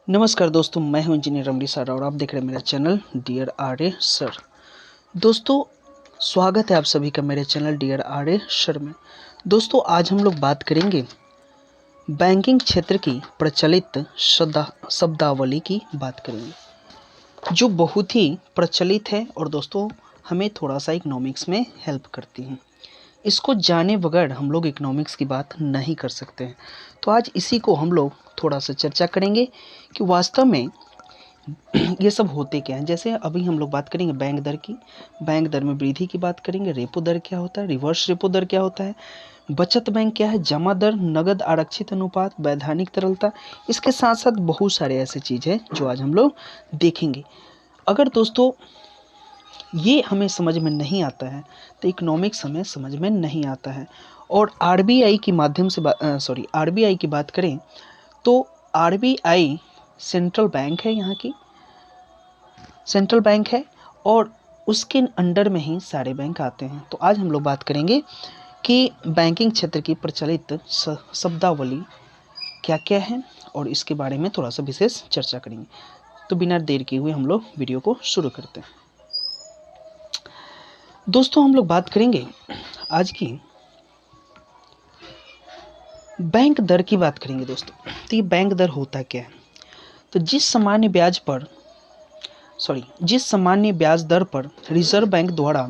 नमस्कार दोस्तों, मैं हूं इंजीनियर रमड़ी सर और आप देख रहे हैं मेरा channel dear R A sir. दोस्तों, स्वागत है आप सभी का मेरे channel dear R A sir में। दोस्तों, आज हम लोग बात करेंगे बैंकिंग क्षेत्र की प्रचलित शब्दावली की बात करेंगे, जो बहुत ही प्रचलित है और दोस्तों हमें थोड़ा सा इकोनॉमिक्स में हेल्प करती है। इसको जाने बगैर हम लोग इकोनॉमिक्स की बात नहीं कर सकते हैं। तो आज इसी को हम लोग थोड़ा सा चर्चा करेंगे कि वास्तव में ये सब होते क्या हैं। जैसे अभी हम लोग बात करेंगे बैंक दर की, बैंक दर में वृद्धि की बात करेंगे। रेपो दर क्या होता है, रिवर्स रेपो दर क्या होता है, बचत बैंक क्या है, जमा दर, नगद आरक्षित अनुपात, वैधानिक तरलता। इसके साथ साथ बहुत सारे ऐसे चीज़ है जो आज हम लोग देखेंगे। अगर दोस्तों ये हमें समझ में नहीं आता है तो इकोनॉमिक्स हमें समझ में नहीं आता है। और आरबीआई की माध्यम से आरबीआई की बात करें तो आरबीआई सेंट्रल बैंक है, यहाँ की सेंट्रल बैंक है और उसके अंडर में ही सारे बैंक आते हैं। तो आज हम लोग बात करेंगे कि बैंकिंग क्षेत्र की प्रचलित शब्दावली क्या क्या है और इसके बारे में थोड़ा सा विशेष चर्चा करेंगे। तो बिना देर किए हुए हम लोग वीडियो को शुरू करते हैं। दोस्तों, हम लोग बात करेंगे आज की बैंक दर की बात करेंगे। दोस्तों, तो ये बैंक दर होता क्या है? तो जिस सामान्य ब्याज दर पर रिजर्व बैंक द्वारा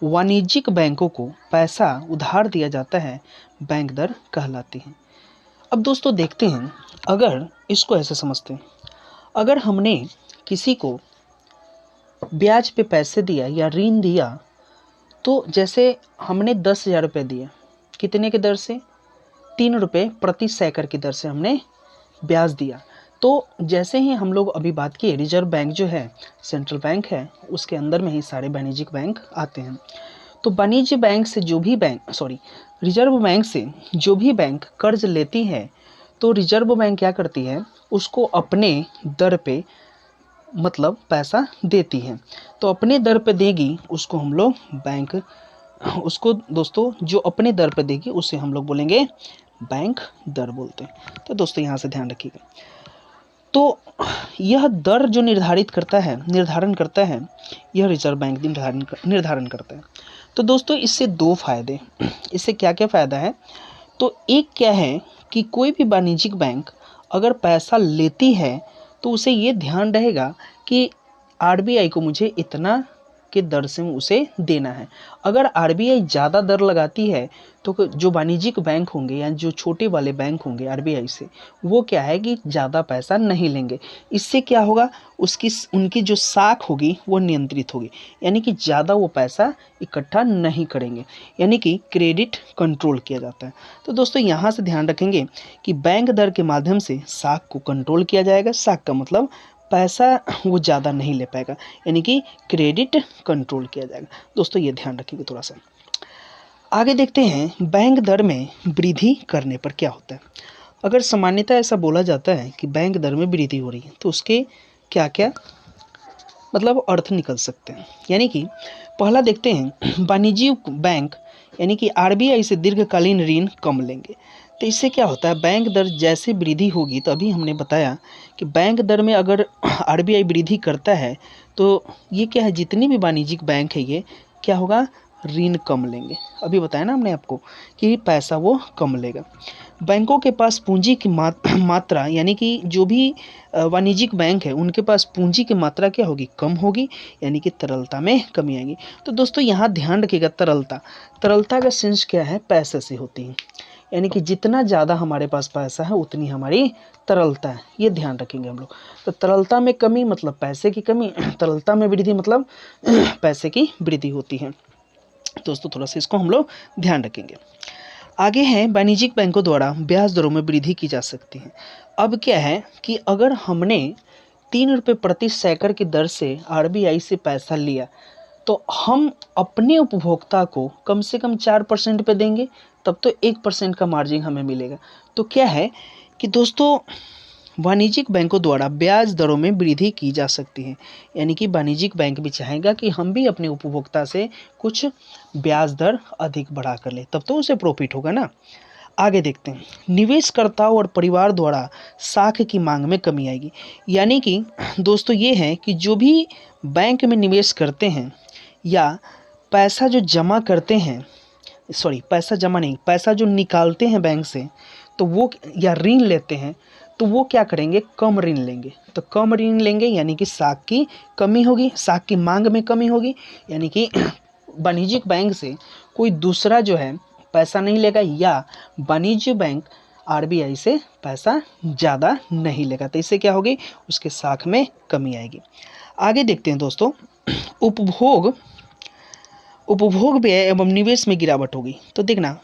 वाणिज्यिक बैंकों को पैसा उधार दिया जाता है, बैंक दर कहलाती है। अब दोस्तों देखते हैं, अगर इसको ऐसे समझते हैं, अगर हमने किसी को ब्याज पे पैसे दिया या ऋण दिया, तो जैसे हमने 10,000 रुपये दिए, कितने के दर से? 3 रुपये प्रति सैकड़ की दर से हमने ब्याज दिया। तो जैसे ही हम लोग अभी बात किए, रिजर्व बैंक जो है सेंट्रल बैंक है, उसके अंदर में ही सारे वाणिज्यिक बैंक आते हैं। तो वाणिज्य बैंक से जो भी रिजर्व बैंक से जो भी बैंक कर्ज लेती है, तो रिजर्व बैंक क्या करती है, उसको अपने दर पे मतलब पैसा देती है। तो अपने दर पे देगी उसको हम लोग बैंक, उसको दोस्तों जो अपने दर पे देगी उसे हम लोग बोलेंगे बैंक दर बोलते हैं। तो दोस्तों यहाँ से ध्यान रखिएगा। तो यह दर जो निर्धारण करता है, यह रिजर्व बैंक निर्धारण करता है। तो दोस्तों इससे दो फायदे, इससे क्या क्या फ़ायदा है? तो एक क्या है कि कोई भी वाणिज्यिक बैंक अगर पैसा लेती है तो उसे ये ध्यान रहेगा कि आरबीआई को मुझे इतना के दर से उसे देना है। अगर आरबीआई ज़्यादा दर लगाती है तो जो वाणिज्यिक बैंक होंगे या जो छोटे वाले बैंक होंगे आरबीआई से, वो क्या है कि ज़्यादा पैसा नहीं लेंगे। इससे क्या होगा, उनकी जो साख होगी वो नियंत्रित होगी, यानी कि ज़्यादा वो पैसा इकट्ठा नहीं करेंगे, यानी कि क्रेडिट कंट्रोल किया जाता है। तो दोस्तों यहाँ से ध्यान रखेंगे कि बैंक दर के माध्यम से साख को कंट्रोल किया जाएगा। साख का मतलब पैसा वो ज़्यादा नहीं ले पाएगा, यानी कि क्रेडिट कंट्रोल किया जाएगा। दोस्तों ये ध्यान रखिएगा थोड़ा सा। आगे देखते हैं बैंक दर में वृद्धि करने पर क्या होता है। अगर सामान्यतः ऐसा बोला जाता है कि बैंक दर में वृद्धि हो रही है, तो उसके क्या क्या मतलब अर्थ निकल सकते हैं। यानी कि पहला देखते हैं, वाणिज्यिक बैंक यानी कि आरबीआई से दीर्घकालीन ऋण कम लेंगे। तो इससे क्या होता है, बैंक दर जैसे वृद्धि होगी, तो अभी हमने बताया कि बैंक दर में अगर आरबीआई वृद्धि करता है तो ये क्या है, जितनी भी वाणिज्यिक बैंक है ये क्या होगा, ऋण कम लेंगे। अभी बताया ना हमने आपको कि पैसा वो कम लेगा। बैंकों के पास पूंजी की मात्रा यानी कि जो भी वाणिज्यिक बैंक है उनके पास पूंजी की मात्रा क्या होगी, कम होगी, यानी कि तरलता में कमी आएगी। तो दोस्तों यहाँ ध्यान रखिएगा, तरलता का सेंस क्या है, पैसे से होती है, यानी कि जितना ज़्यादा हमारे पास पैसा है उतनी हमारी तरलता है, ये ध्यान रखेंगे हम लोग। तो तरलता में कमी मतलब पैसे की कमी, तरलता में वृद्धि मतलब पैसे की वृद्धि होती है। दोस्तों थोड़ा सा इसको हम लोग ध्यान रखेंगे। आगे है, वाणिज्यिक बैंकों द्वारा ब्याज दरों में वृद्धि की जा सकती है। अब क्या है कि अगर हमने 3 रुपये प्रति सैकड़ की दर से आरबीआई से पैसा लिया, तो हम अपने उपभोक्ता को कम से कम 4% पे देंगे, तब तो 1% का मार्जिन हमें मिलेगा। तो क्या है कि दोस्तों वाणिज्यिक बैंकों द्वारा ब्याज दरों में वृद्धि की जा सकती है, यानी कि वाणिज्यिक बैंक भी चाहेगा कि हम भी अपने उपभोक्ता से कुछ ब्याज दर अधिक बढ़ा कर ले, तब तो उसे प्रॉफिट होगा ना। आगे देखते हैं, निवेशकर्ताओं और परिवार द्वारा साख की मांग में कमी आएगी। यानी कि दोस्तों ये है कि जो भी बैंक में निवेश करते हैं या पैसा जो जमा करते हैं, सॉरी पैसा जमा नहीं, पैसा जो निकालते हैं बैंक से, तो वो या ऋण लेते हैं, तो वो क्या करेंगे, कम ऋण लेंगे। तो कम ऋण लेंगे यानी कि साख की कमी होगी, साख की मांग में कमी होगी। यानी कि वाणिज्यिक बैंक से कोई दूसरा जो है पैसा नहीं लेगा, या वाणिज्य बैंक आरबीआई से पैसा ज़्यादा नहीं लेगा। तो इससे क्या होगी, उसके साख में कमी आएगी। आगे देखते हैं दोस्तों, उपभोग व्यय एवं निवेश में गिरावट होगी। तो देखना,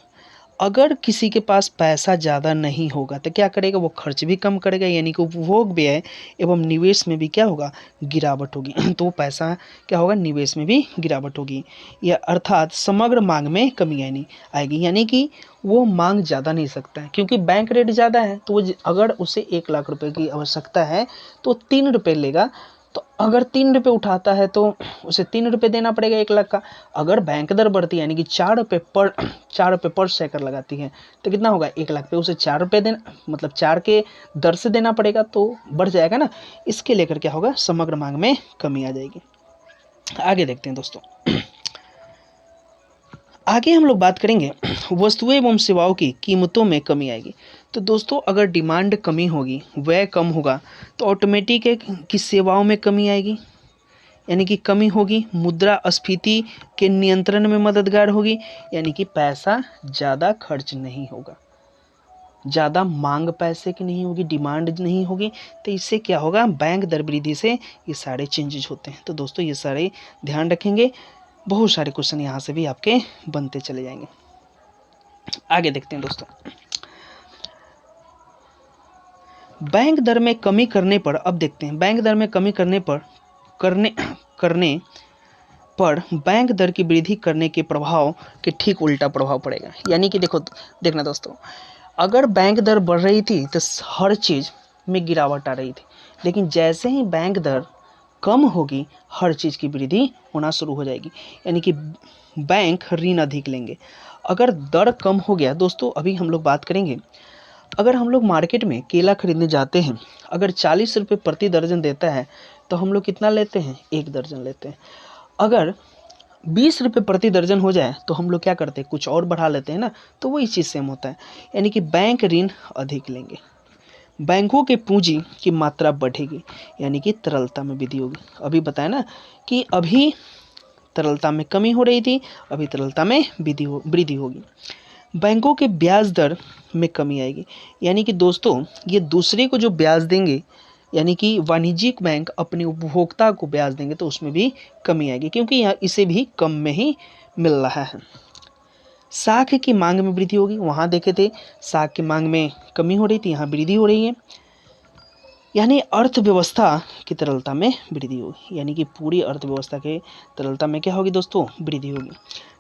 अगर किसी के पास पैसा ज़्यादा नहीं होगा तो क्या करेगा, वो खर्च भी कम करेगा, यानी कि उपभोग व्यय एवं निवेश में भी क्या होगा, गिरावट होगी। तो पैसा क्या होगा, निवेश में भी गिरावट होगी, या अर्थात समग्र मांग में कमी आएगी। यानी कि वो मांग ज़्यादा नहीं सकता है, क्योंकि बैंक रेट ज़्यादा है। तो वो अगर उसे 1 लाख रुपए की आवश्यकता है तो 3 रुपये लेगा। तो अगर 3 रुपये उठाता है तो उसे 3 रुपये देना पड़ेगा 1 लाख का। अगर बैंक दर बढ़ती है, यानी कि 4 रुपये पर सेकंड लगाती है, तो कितना होगा, 1 लाख पे उसे 4 रुपये देना, मतलब 4 के दर से देना पड़ेगा, तो बढ़ जाएगा ना। इसके लेकर क्या होगा, समग्र मांग में कमी आ जाएगी। आगे देखते हैं दोस्तों, आगे हम लोग बात करेंगे वस्तुएं एवं सेवाओं की कीमतों में कमी आएगी। तो दोस्तों अगर डिमांड कमी होगी, व्यय कम होगा, तो ऑटोमेटिक है कि सेवाओं में कमी आएगी, यानी कि कमी होगी। मुद्रास्फीति के नियंत्रण में मददगार होगी, यानी कि पैसा ज़्यादा खर्च नहीं होगा, ज़्यादा मांग पैसे की नहीं होगी, डिमांड नहीं होगी। तो इससे क्या होगा, बैंक दर वृद्धि से ये सारे चेंजेज होते हैं। तो दोस्तों ये सारे ध्यान रखेंगे, बहुत सारे क्वेश्चन यहाँ से भी आपके बनते चले जाएंगे। आगे देखते हैं दोस्तों, बैंक दर में कमी करने पर, अब देखते हैं बैंक दर में कमी करने पर बैंक दर की वृद्धि करने के प्रभाव के ठीक उल्टा प्रभाव पड़ेगा। यानी कि देखना दोस्तों, अगर बैंक दर बढ़ रही थी तो हर चीज़ में गिरावट आ रही थी, लेकिन जैसे ही बैंक दर कम होगी, हर चीज़ की वृद्धि होना शुरू हो जाएगी। यानी कि बैंक ऋण अधिक लेंगे। अगर दर कम हो गया दोस्तों, अभी हम लोग बात करेंगे, अगर हम लोग मार्केट में केला खरीदने जाते हैं, अगर 40 रुपये प्रति दर्जन देता है, तो हम लोग कितना लेते हैं, 1 दर्जन लेते हैं। अगर 20 रुपये प्रति दर्जन हो जाए तो हम लोग क्या करते हैं, कुछ और बढ़ा लेते हैं ना। तो वही चीज़ सेम होता है, यानी कि बैंक ऋण अधिक लेंगे, बैंकों के पूंजी की मात्रा बढ़ेगी, यानी कि तरलता में वृद्धि होगी। अभी बताया ना कि अभी तरलता में कमी हो रही थी, अभी तरलता में वृद्धि होगी। बैंकों के ब्याज दर में कमी आएगी, यानी कि दोस्तों ये दूसरे को जो ब्याज देंगे, यानी कि वाणिज्यिक बैंक अपने उपभोक्ता को ब्याज देंगे, तो उसमें भी कमी आएगी, क्योंकि यहाँ इसे भी कम में ही मिल रहा है। साख की मांग में वृद्धि होगी, वहाँ देखे थे साख की मांग में कमी हो रही थी, यहाँ वृद्धि हो रही है, यानी अर्थव्यवस्था की तरलता में वृद्धि होगी। यानी कि पूरी अर्थव्यवस्था के तरलता में क्या होगी दोस्तों, वृद्धि होगी।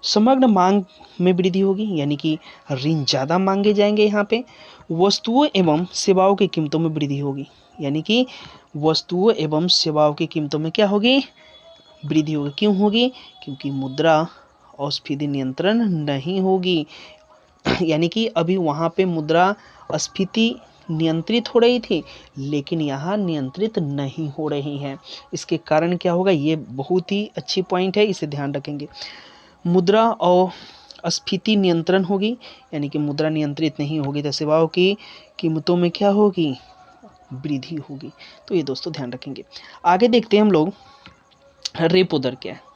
समग्र मांग में वृद्धि होगी, यानी कि ऋण ज़्यादा मांगे जाएंगे यहाँ पे। वस्तुओं एवं सेवाओं की कीमतों में वृद्धि होगी, यानी कि वस्तुओं एवं सेवाओं की कीमतों में क्या होगी, वृद्धि होगी। क्यों होगी, क्योंकि मुद्रास्फीति नियंत्रण नहीं होगी। यानी कि अभी वहाँ पे मुद्रास्फीति नियंत्रित हो रही थी, लेकिन यहाँ नियंत्रित नहीं हो रही है। इसके कारण क्या होगा, ये बहुत ही अच्छी पॉइंट है, इसे ध्यान रखेंगे। मुद्रा और स्फीति नियंत्रण होगी, यानी कि मुद्रा नियंत्रित नहीं होगी तो सेवाओं की कीमतों में क्या होगी, वृद्धि होगी। तो ये दोस्तों ध्यान रखेंगे। आगे देखते हैं हम लोग, रेपो दर क्या है।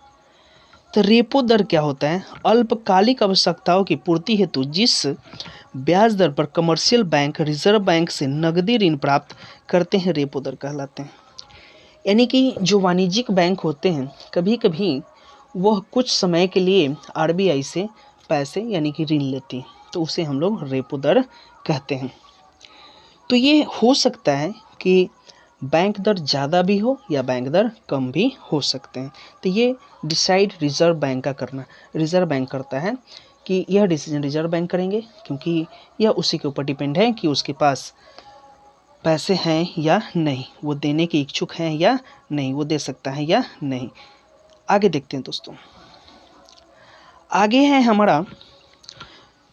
तो रेपो दर क्या होता है, अल्पकालिक आवश्यकताओं की पूर्ति हेतु जिस ब्याज दर पर कमर्शियल बैंक रिजर्व बैंक से नकदी ऋण प्राप्त करते हैं, रेपो दर कहलाते हैं। यानी कि जो वाणिज्यिक बैंक होते हैं, कभी कभी वह कुछ समय के लिए आरबीआई से पैसे यानी कि ऋण लेती हैं, तो उसे हम लोग रेपो दर कहते हैं। तो ये हो सकता है कि बैंक दर ज़्यादा भी हो या बैंक दर कम भी हो सकते हैं। तो ये डिसाइड रिजर्व बैंक का करना, रिजर्व बैंक करता है कि यह डिसीजन रिजर्व बैंक करेंगे, क्योंकि यह उसी के ऊपर डिपेंड है कि उसके पास पैसे हैं या नहीं, वो देने के इच्छुक हैं या नहीं, वो दे सकता है या नहीं। आगे देखते हैं दोस्तों, आगे है हमारा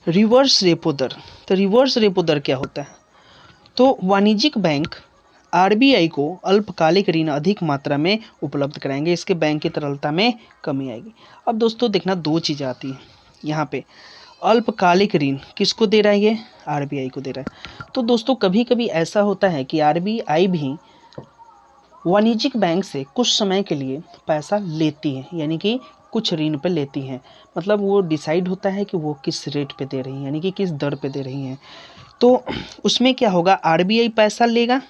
रिवर्स रेपो दर। तो रिवर्स रेपो दर क्या होता है? तो वाणिज्यिक बैंक आरबीआई को अल्पकालिक ऋण अधिक मात्रा में उपलब्ध कराएंगे, इसके बैंक की तरलता में कमी आएगी। अब दोस्तों देखना, दो चीज़ें आती हैं यहाँ पे। अल्पकालिक ऋण किसको दे रहा है? ये आरबीआई को दे रहा है। तो दोस्तों कभी कभी ऐसा होता है कि आरबीआई भी वाणिज्यिक बैंक से कुछ समय के लिए पैसा लेती है, यानी कि कुछ ऋण पे लेती हैं। मतलब वो डिसाइड होता है कि वो किस रेट पे दे रही हैं, यानी कि किस दर पे दे रही हैं। तो उसमें क्या होगा, आरबीआई पैसा लेगा।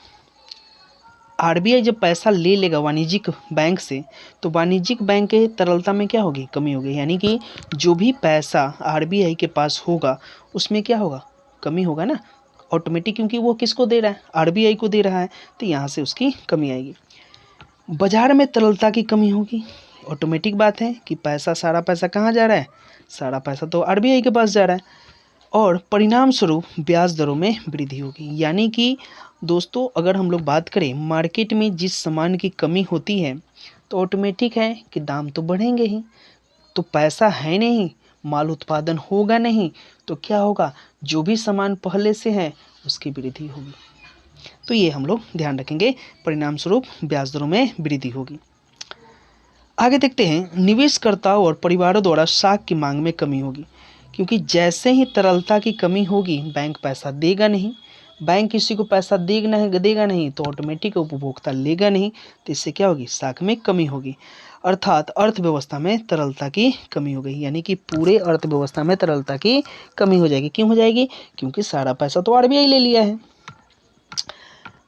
आरबीआई जब पैसा ले लेगा वाणिज्यिक बैंक से, तो वाणिज्यिक बैंक के तरलता में क्या होगी? कमी होगी। यानी कि जो भी पैसा आरबीआई के पास होगा उसमें क्या होगा? कमी होगा ना, ऑटोमेटिक, क्योंकि वो किसको दे रहा है? आरबीआई को दे रहा है, तो यहाँ से उसकी कमी आएगी। बाजार में तरलता की कमी होगी। ऑटोमेटिक बात है कि पैसा, सारा पैसा कहाँ जा रहा है? सारा पैसा तो आरबीआई के पास जा रहा है। और परिणाम स्वरूप ब्याज दरों में वृद्धि होगी। यानी कि दोस्तों अगर हम लोग बात करें, मार्केट में जिस सामान की कमी होती है तो ऑटोमेटिक है कि दाम तो बढ़ेंगे ही। तो पैसा है नहीं, माल उत्पादन होगा नहीं, तो क्या होगा? जो भी सामान पहले से है उसकी वृद्धि होगी। तो ये हम लोग ध्यान रखेंगे, परिणाम स्वरूप ब्याज दरों में वृद्धि होगी। आगे देखते हैं, निवेशकर्ताओं और परिवारों द्वारा साख की मांग में कमी होगी। क्योंकि जैसे ही तरलता की कमी होगी, बैंक पैसा देगा नहीं। बैंक किसी को पैसा देगा नहीं तो ऑटोमेटिक उपभोक्ता लेगा नहीं, तो इससे क्या होगी? साख में कमी होगी। अर्थात अर्थव्यवस्था में तरलता की कमी हो गई, यानी कि पूरे अर्थव्यवस्था में तरलता की कमी हो जाएगी। क्यों हो जाएगी? क्योंकि सारा पैसा तो आरबीआई ले लिया है।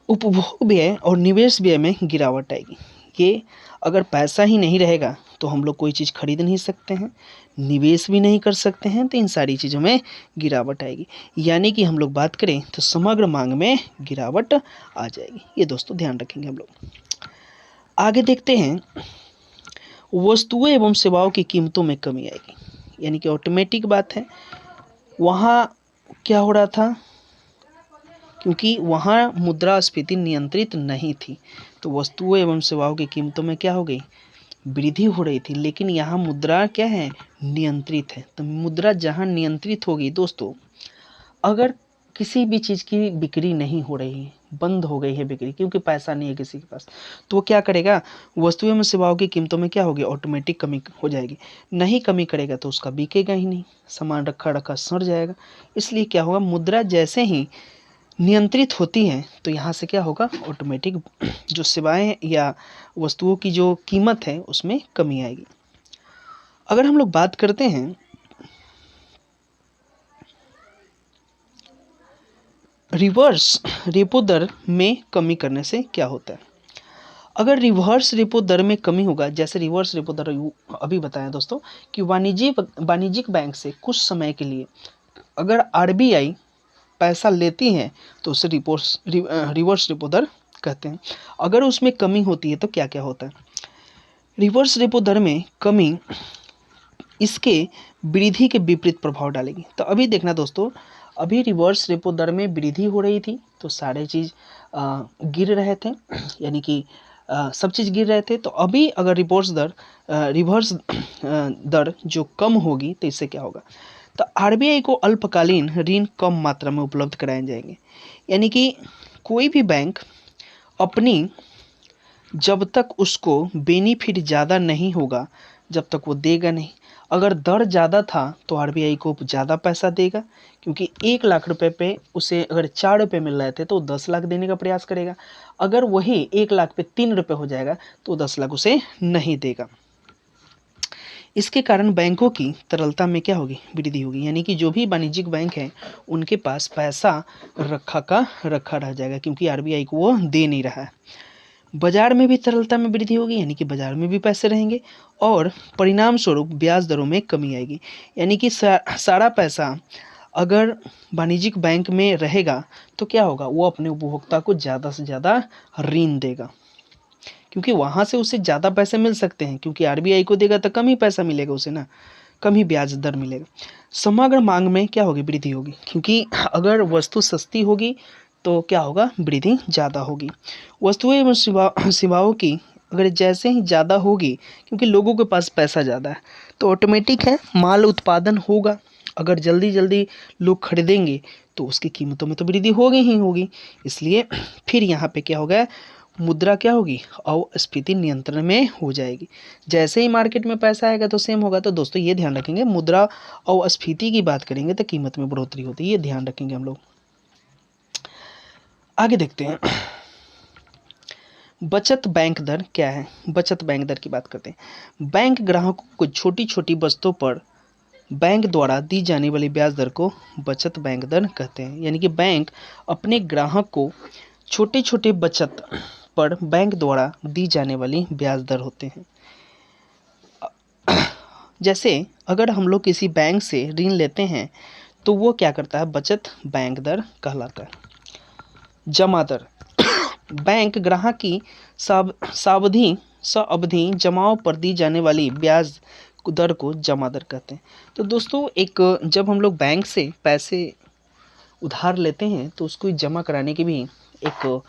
उपभोग व्यय और निवेश व्यय में गिरावट आएगी। ये अगर पैसा ही नहीं रहेगा तो हम लोग कोई चीज़ खरीद नहीं सकते हैं, निवेश भी नहीं कर सकते हैं, तो इन सारी चीज़ों में गिरावट आएगी। यानी कि हम लोग बात करें तो समग्र मांग में गिरावट आ जाएगी। ये दोस्तों ध्यान रखेंगे हम लोग। आगे देखते हैं, वस्तुएं एवं सेवाओं की कीमतों में कमी आएगी। यानी कि ऑटोमेटिक बात है, वहाँ क्या हो रहा था? क्योंकि वहाँ मुद्रास्फीति नियंत्रित नहीं थी, तो वस्तुओं एवं सेवाओं की कीमतों में क्या हो गई? वृद्धि हो रही थी। लेकिन यहाँ मुद्रा क्या है? नियंत्रित है। तो मुद्रा जहाँ नियंत्रित होगी दोस्तों, अगर किसी भी चीज़ की बिक्री नहीं हो रही है, बंद हो गई है बिक्री, क्योंकि पैसा नहीं है किसी के पास, तो वो क्या करेगा? वस्तुओं एवं सेवाओं की कीमतों में क्या होगी? ऑटोमेटिक कमी हो जाएगी। नहीं कमी करेगा तो उसका बिकेगा ही नहीं, सामान रखा रखा सड़ जाएगा। इसलिए क्या होगा? मुद्रा जैसे ही नियंत्रित होती हैं तो यहाँ से क्या होगा? ऑटोमेटिक जो सेवाएं या वस्तुओं की जो कीमत है उसमें कमी आएगी। अगर हम लोग बात करते हैं रिवर्स रेपो दर में कमी करने से क्या होता है? अगर रिवर्स रेपो दर में कमी होगा, जैसे रिवर्स रेपो दर अभी बताया दोस्तों कि वाणिज्यिक बैंक से कुछ समय के लिए अगर आरबीआई पैसा लेती हैं तो उसे रिवर्स रेपो दर कहते हैं। अगर उसमें कमी होती है तो क्या क्या होता है? रिवर्स रेपो दर में कमी इसके वृद्धि के विपरीत प्रभाव डालेगी। तो अभी देखना दोस्तों, अभी रिवर्स रेपो दर में वृद्धि हो रही थी तो सारे चीज़ गिर रहे थे, यानी कि सब चीज़ गिर रहे थे। तो अभी अगर रिवर्स दर जो कम होगी तो इससे क्या होगा? तो आरबीआई को अल्पकालीन ऋण कम मात्रा में उपलब्ध कराए जाएंगे। यानी कि कोई भी बैंक अपनी, जब तक उसको बेनिफिट ज़्यादा नहीं होगा जब तक वो देगा नहीं। अगर दर ज़्यादा था तो आरबीआई को ज़्यादा पैसा देगा, क्योंकि 1 लाख रुपए पे उसे अगर 4 रुपये मिल रहे थे तो 10 लाख देने का प्रयास करेगा। अगर वही 1 लाख पे 3 रुपये हो जाएगा तो 10 लाख उसे नहीं देगा। इसके कारण बैंकों की तरलता में क्या होगी? वृद्धि होगी। यानी कि जो भी वाणिज्यिक बैंक है उनके पास पैसा रखा का रखा रह जाएगा, क्योंकि आरबीआई को वो दे नहीं रहा है। बाजार में भी तरलता में वृद्धि होगी, यानी कि बाजार में भी पैसे रहेंगे और परिणाम स्वरूप ब्याज दरों में कमी आएगी। यानी कि सारा पैसा अगर वाणिज्यिक बैंक में रहेगा तो क्या होगा? वो अपने उपभोक्ता को ज़्यादा से ज़्यादा ऋण देगा, क्योंकि वहाँ से उसे ज़्यादा पैसे मिल सकते हैं, क्योंकि आरबीआई को देगा तो कम ही पैसा मिलेगा उसे ना, कम ही ब्याज दर मिलेगा। समग्र मांग में क्या होगी? वृद्धि होगी, क्योंकि अगर वस्तु सस्ती होगी तो क्या होगा? वृद्धि ज़्यादा होगी। वस्तुएं एवं सेवाओं की अगर जैसे ही ज़्यादा होगी, क्योंकि लोगों के पास पैसा ज़्यादा है, तो ऑटोमेटिक है माल उत्पादन होगा अगर जल्दी जल्दी लोग खरीदेंगे तो उसकी कीमतों में तो वृद्धि होगी ही होगी। इसलिए फिर यहाँ पे क्या होगा, मुद्रा क्या होगी, अस्फीति नियंत्रण में हो जाएगी। जैसे ही मार्केट में पैसा आएगा तो सेम होगा। तो दोस्तों ये ध्यान रखेंगे, मुद्रा और अस्फीति की बात करेंगे तो कीमत में बढ़ोतरी होती है, ये ध्यान रखेंगे हम लोग। आगे देखते हैं, बचत बैंक दर क्या है। बचत बैंक दर की बात करते हैं। बैंक ग्राहकों को छोटी छोटी वस्तुओं पर बैंक द्वारा दी जाने वाली ब्याज दर को बचत बैंक दर कहते हैं। यानी कि बैंक अपने ग्राहक को छोटे छोटे बचत पर बैंक द्वारा दी जाने वाली ब्याज दर होते हैं। जैसे अगर हम लोग किसी बैंक से ऋण लेते हैं तो वो क्या करता है, बचत बैंक दर कहलाता है। जमा दर, बैंक ग्राहक की सावधि जमाओं पर दी जाने वाली ब्याज दर को जमा दर कहते हैं। तो दोस्तों जब हम लोग बैंक से पैसे उधार लेते हैं तो उसको जमा कराने की भी एक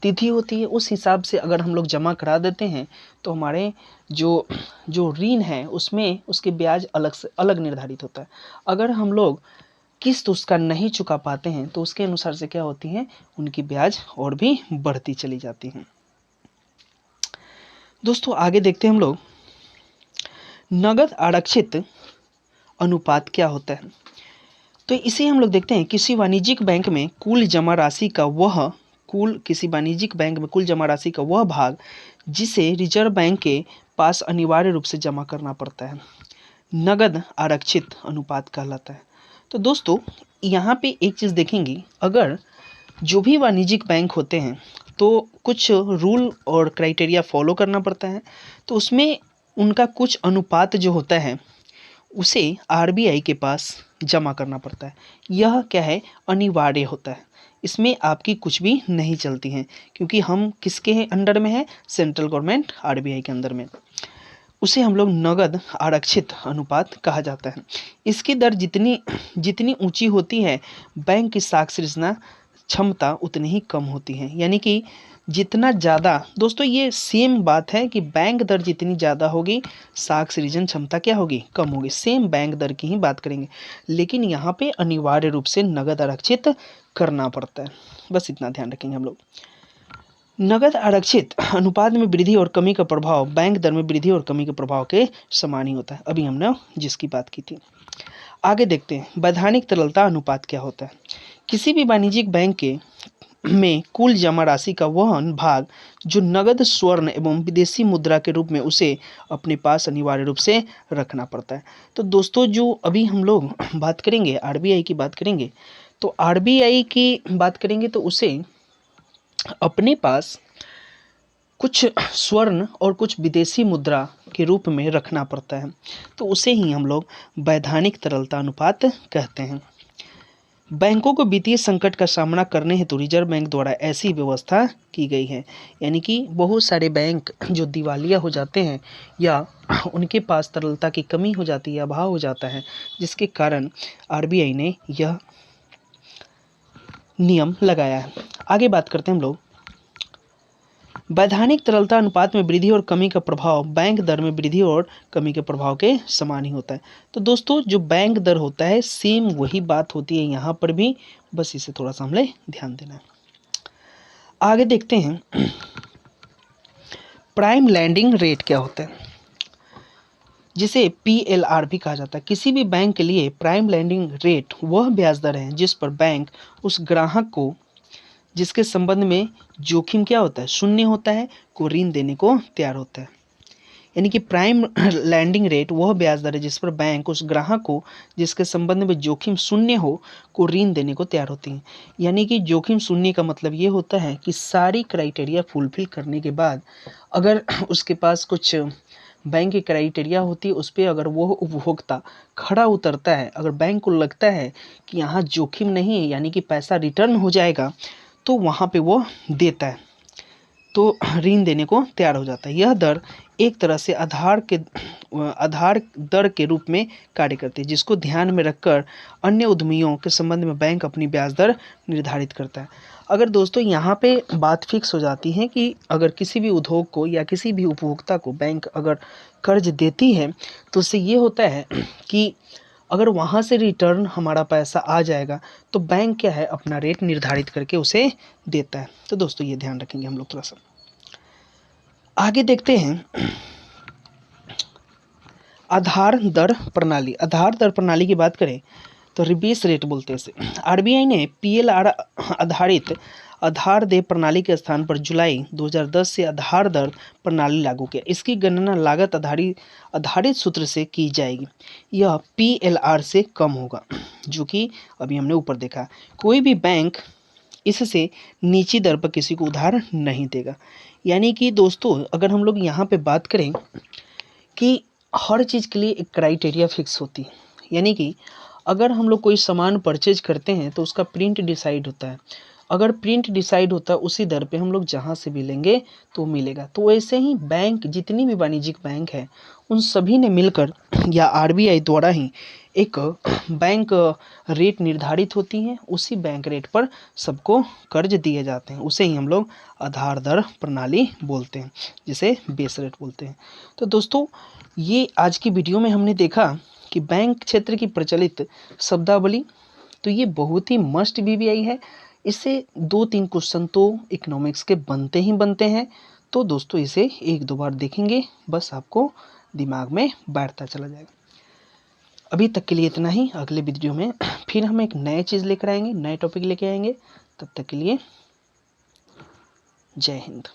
तिथि होती है। उस हिसाब से अगर हम लोग जमा करा देते हैं तो हमारे जो जो ऋण है उसमें उसके ब्याज अलग से अलग निर्धारित होता है। अगर हम लोग किस्त उसका नहीं चुका पाते हैं तो उसके अनुसार से क्या होती है, उनकी ब्याज और भी बढ़ती चली जाती हैं। दोस्तों आगे देखते हैं हम लोग, नगद आरक्षित अनुपात क्या होता है। तो इसे हम लोग देखते हैं, किसी वाणिज्यिक बैंक में कुल जमा राशि का वह भाग जिसे रिजर्व बैंक के पास अनिवार्य रूप से जमा करना पड़ता है, नगद आरक्षित अनुपात कहलाता है। तो दोस्तों यहाँ पे एक चीज़ देखेंगे, अगर जो भी वाणिज्यिक बैंक होते हैं तो कुछ रूल और क्राइटेरिया फॉलो करना पड़ता है। तो उसमें उनका कुछ अनुपात जो होता है उसे आरबीआई के पास जमा करना पड़ता है। यह क्या है, अनिवार्य होता है। इसमें आपकी कुछ भी नहीं चलती हैं, क्योंकि हम किसके अंडर में है, सेंट्रल गवर्नमेंट आरबीआई के अंदर में। उसे हम लोग नगद आरक्षित अनुपात कहा जाता है। इसकी दर जितनी ऊंची होती है, बैंक की साख सृजना क्षमता उतनी ही कम होती है। यानी कि जितना ज़्यादा, दोस्तों ये सेम बात है कि बैंक दर जितनी ज़्यादा होगी, साख सृजन क्षमता क्या होगी, कम होगी। सेम बैंक दर की ही बात करेंगे, लेकिन यहाँ पे अनिवार्य रूप से नगद आरक्षित करना पड़ता है। बस इतना ध्यान रखेंगे हम लोग। नगद आरक्षित अनुपात में वृद्धि और कमी का प्रभाव बैंक दर में वृद्धि और कमी के प्रभाव के समान ही होता है, अभी हमने जिसकी बात की थी। आगे देखते हैं, वैधानिक तरलता अनुपात क्या होता है। किसी भी वाणिज्यिक बैंक में कुल जमा राशि का वह भाग जो नगद, स्वर्ण एवं विदेशी मुद्रा के रूप में उसे अपने पास अनिवार्य रूप से रखना पड़ता है। तो दोस्तों जो अभी हम लोग बात करेंगे, आरबीआई की बात करेंगे, तो आरबीआई की बात करेंगे तो उसे अपने पास कुछ स्वर्ण और कुछ विदेशी मुद्रा के रूप में रखना पड़ता है। तो उसे ही हम लोग वैधानिक तरलता अनुपात कहते हैं। बैंकों को वित्तीय संकट का सामना करने हेतु रिजर्व बैंक द्वारा ऐसी व्यवस्था की गई है। यानी कि बहुत सारे बैंक जो दिवालिया हो जाते हैं या उनके पास तरलता की कमी हो जाती है, अभाव हो जाता है, जिसके कारण आरबीआई ने यह नियम लगाया है। आगे बात करते हैं हम लोग, वैधानिक तरलता अनुपात में वृद्धि और कमी का प्रभाव बैंक दर में वृद्धि और कमी के प्रभाव के समान ही होता है। तो दोस्तों जो बैंक दर होता है सेम वही बात होती है यहाँ पर भी, बस इसे थोड़ा सा हमें ध्यान देना है। आगे देखते हैं, प्राइम लैंडिंग रेट क्या होता है, जिसे पीएलआर भी कहा जाता है। किसी भी बैंक के लिए प्राइम लैंडिंग रेट वह ब्याज दर है जिस पर बैंक उस ग्राहक को जिसके संबंध में जोखिम क्या होता है, शून्य होता है, को ऋण देने को तैयार होता है। यानी कि प्राइम लैंडिंग रेट वह ब्याज दर है जिस पर बैंक उस ग्राहक को जिसके संबंध में जोखिम शून्य हो को ऋण देने को तैयार होती है। यानी कि जोखिम शून्य का मतलब ये होता है कि सारी क्राइटेरिया फुलफिल करने के बाद अगर उसके पास कुछ बैंक की क्राइटेरिया होती है, उस पर अगर वो उपभोक्ता खड़ा उतरता है, अगर बैंक को लगता है कि यहाँ जोखिम नहीं है, यानी कि पैसा रिटर्न हो जाएगा, तो वहाँ पे वो देता है, तो ऋण देने को तैयार हो जाता है। यह दर एक तरह से आधार दर के रूप में कार्य करती है, जिसको ध्यान में रखकर अन्य उद्यमियों के संबंध में बैंक अपनी ब्याज दर निर्धारित करता है। अगर दोस्तों यहाँ पे बात फिक्स हो जाती है कि अगर किसी भी उद्योग को या किसी भी उपभोक्ता को बैंक अगर कर्ज देती है तो उससे ये होता है कि अगर वहाँ से रिटर्न हमारा पैसा आ जाएगा तो बैंक क्या है अपना रेट निर्धारित करके उसे देता है। तो दोस्तों ये ध्यान रखेंगे हम लोग थोड़ा सा। आगे देखते हैं आधार दर प्रणाली। आधार दर प्रणाली की बात करें तो रिबेस रेट बोलते हैं इसे। आरबीआई ने पीएलआर आधारित आधार दर प्रणाली के स्थान पर जुलाई 2010 से आधार दर प्रणाली लागू किया। इसकी गणना लागत आधारित सूत्र से की जाएगी। यह पीएलआर से कम होगा, जो कि अभी हमने ऊपर देखा। कोई भी बैंक इससे नीची दर पर किसी को उधार नहीं देगा। यानी कि दोस्तों अगर हम लोग यहाँ पे बात करें कि हर चीज़ के लिए एक क्राइटेरिया फिक्स होती है। यानी कि अगर हम लोग कोई सामान परचेज करते हैं तो उसका प्रिंट डिसाइड होता है। अगर प्रिंट डिसाइड होता है उसी दर पे हम लोग जहाँ से भी लेंगे तो मिलेगा। तो वैसे ही बैंक, जितनी भी वाणिज्यिक बैंक है उन सभी ने मिलकर या आरबीआई द्वारा ही एक बैंक रेट निर्धारित होती हैं। उसी बैंक रेट पर सबको कर्ज दिए जाते हैं। उसे ही हम लोग आधार दर प्रणाली बोलते हैं, जिसे बेस रेट बोलते हैं। तो दोस्तों ये आज की वीडियो में हमने देखा कि बैंक क्षेत्र की प्रचलित शब्दावली। तो ये बहुत ही मस्ट वीवीआई है। इससे 2-3 क्वेश्चन तो इकोनॉमिक्स के बनते ही बनते हैं। तो दोस्तों इसे 1-2 बार देखेंगे, बस आपको दिमाग में बैठता चला जाएगा। अभी तक के लिए इतना ही। अगले वीडियो में फिर हम एक नए चीज़ लेकर आएंगे, नए टॉपिक लेके आएंगे। तब तक के लिए जय हिंद।